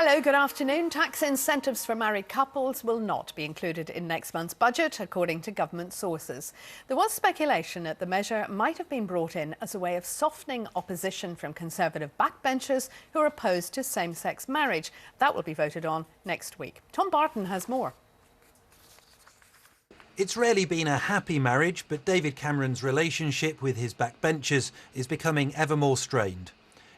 Hello, good afternoon. Tax incentives for married couples will not be included in next month's budget, according to government sources. There was speculation that the measure might have been brought in as a way of softening opposition from Conservative backbenchers who are opposed to same-sex marriage. That will be voted on next week. Tom Barton has more. It's rarely been a happy marriage, but David Cameron's relationship with his backbenchers is becoming ever more strained.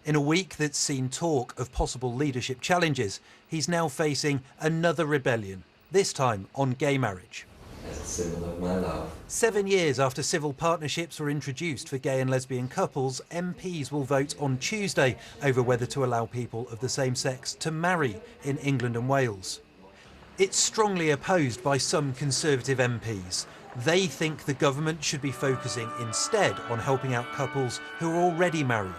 In a week that's seen talk of possible leadership challenges, he's now facing another rebellion, this time on gay marriage. As a symbol of my love. 7 years after civil partnerships were introduced for gay and lesbian couples, MPs will vote on Tuesday over whether to allow people of the same sex to marry in England and Wales. It's strongly opposed by some Conservative MPs. They think the government should be focusing instead on helping out couples who are already married.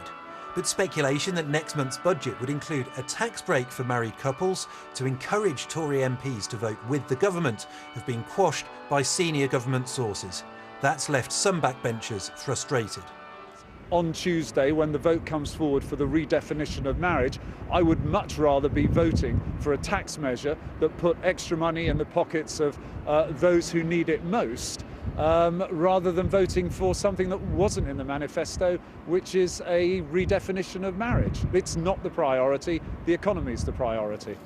But speculation that next month's budget would include a tax break for married couples to encourage Tory MPs to vote with the government have been quashed by senior government sources. That's left some backbenchers frustrated. On Tuesday, when the vote comes forward for the redefinition of marriage, I would much rather be voting for a tax measure that put extra money in the pockets of those who need it most, rather than voting for something that wasn't in the manifesto, which is a redefinition of marriage. It's not the priority, the economy is the priority.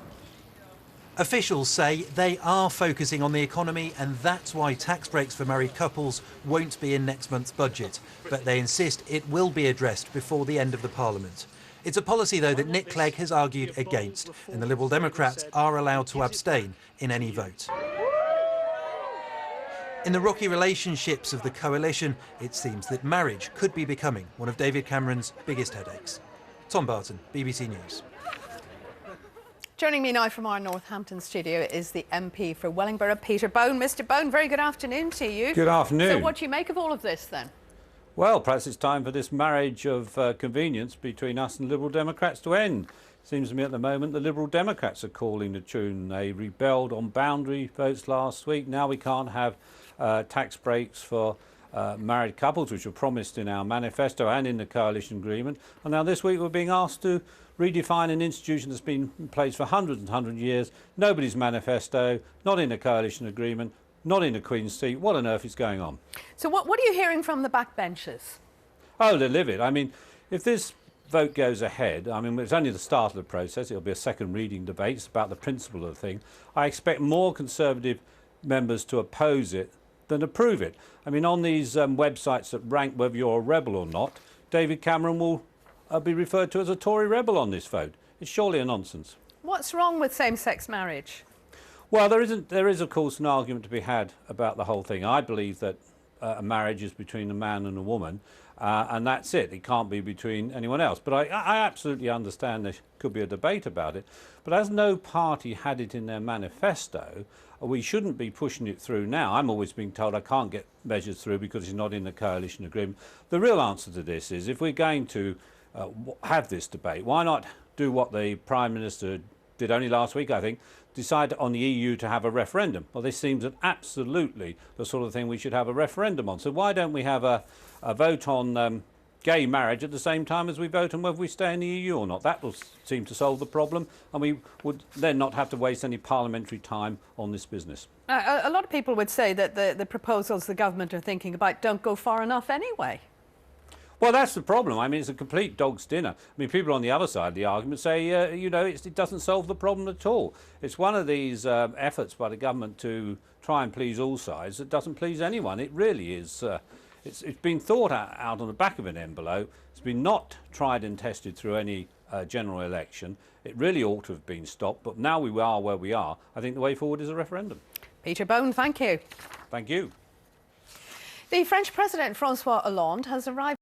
Officials say they are focusing on the economy, and that's why tax breaks for married couples won't be in next month's budget. But they insist it will be addressed before the end of the Parliament. It's a policy, though, that Nick Clegg has argued against, and the Liberal Democrats are allowed to abstain in any vote. In the rocky relationships of the coalition, it seems that marriage could be becoming one of David Cameron's biggest headaches. Tom Barton, BBC News. Joining me now from our Northampton studio is the MP for Wellingborough, Peter Bone. Mr. Bone, very good afternoon to you. Good afternoon. So what do you make of all of this then? Well, perhaps it's time for this marriage of convenience between us and Liberal Democrats to end. Seems to me at the moment the Liberal Democrats are calling the tune. They rebelled on boundary votes last week. Now we can't have tax breaks for married couples, which were promised in our manifesto and in the coalition agreement. And now this week we're being asked to redefine an institution that's been in place for hundreds and hundreds of years. Nobody's manifesto, not in a coalition agreement, not in a Queen's seat. What on earth is going on? So what are you hearing from the backbenchers? Oh, they're livid. I mean, if this vote goes ahead, I mean, it's only the start of the process. It'll be a second reading debate. It's about the principle of the thing. I expect more Conservative members to oppose it than approve it. I mean, on these websites that rank whether you're a rebel or not, David Cameron will be referred to as a Tory rebel on this vote. It's surely a nonsense. What's wrong with same-sex marriage? Well, there is, of course, an argument to be had about the whole thing. I believe that a marriage is between a man and a woman, and that's it. It can't be between anyone else. But I absolutely understand there could be a debate about it. But as no party had it in their manifesto, we shouldn't be pushing it through now. I'm always being told I can't get measures through because it's not in the coalition agreement. The real answer to this is, if we're going to have this debate, why not do what the Prime Minister did only last week, I think, decide on the EU to have a referendum? Well, this seems absolutely the sort of thing we should have a referendum on. So why don't we have a vote on gay marriage at the same time as we vote on whether we stay in the EU or not? That will seem to solve the problem, and we would then not have to waste any parliamentary time on this business. A lot of people would say that the proposals the government are thinking about don't go far enough anyway. Well, that's the problem. I mean, it's a complete dog's dinner. I mean, people on the other side of the argument say, you know, it doesn't solve the problem at all. It's one of these efforts by the government to try and please all sides that doesn't please anyone. It really is. It's been thought out on the back of an envelope. It's been not tried and tested through any general election. It really ought to have been stopped. But now we are where we are. I think the way forward is a referendum. Peter Bone, thank you. Thank you. The French President François Hollande has arrived